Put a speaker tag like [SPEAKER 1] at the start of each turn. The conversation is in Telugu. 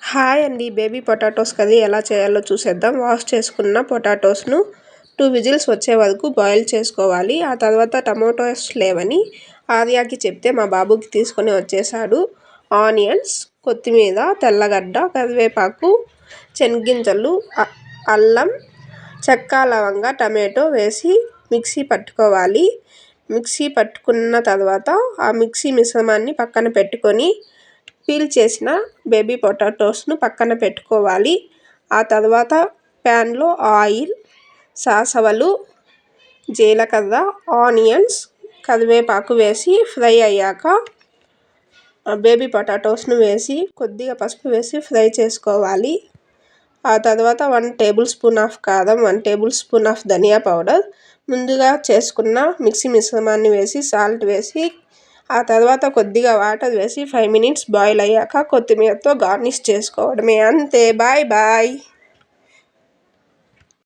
[SPEAKER 1] హాయ్ అండి. బేబీ పొటాటోస్ కర్రీ ఎలా చేయాలో చూసేద్దాం. వాష్ చేసుకున్న పొటాటోస్ను 2 విజిల్స్ వచ్చే వరకు బాయిల్ చేసుకోవాలి. ఆ తర్వాత టమాటోస్ లేవని ఆర్యాకి చెప్తే మా బాబుకి తీసుకొని వచ్చేసాడు. ఆనియన్స్, కొత్తిమీర, తెల్లగడ్డ, కరివేపాకు, శనగింజలు, అల్లం, చెక్క, లవంగ, టమాటో వేసి మిక్సీ పట్టుకోవాలి. మిక్సీ పట్టుకున్న తర్వాత ఆ మిక్సీ మిశ్రమాన్ని పక్కన పెట్టుకొని పీల్ చేసిన బేబీ పొటాటోస్ను పక్కన పెట్టుకోవాలి. ఆ తర్వాత ప్యాన్లో ఆయిల్, సాసవలు, జీలకర్ర, ఆనియన్స్, కరివేపాకు వేసి ఫ్రై అయ్యాక బేబీ పొటాటోస్ను వేసి కొద్దిగా పసుపు వేసి ఫ్రై చేసుకోవాలి. ఆ తర్వాత 1 టేబుల్ స్పూన్ ఆఫ్ కారం, 1 టేబుల్ స్పూన్ ఆఫ్ ధనియా పౌడర్, ముందుగా చేసుకున్న మిక్సీ మిశ్రమాన్ని వేసి సాల్ట్ వేసి ఆ తర్వాత కొద్దిగా వాటర్ వేసి 5 మినిట్స్ బాయిల్ అయ్యాక కొత్తిమీరతో గార్నిష్ చేసుకోవడమే. అంతే. Bye bye.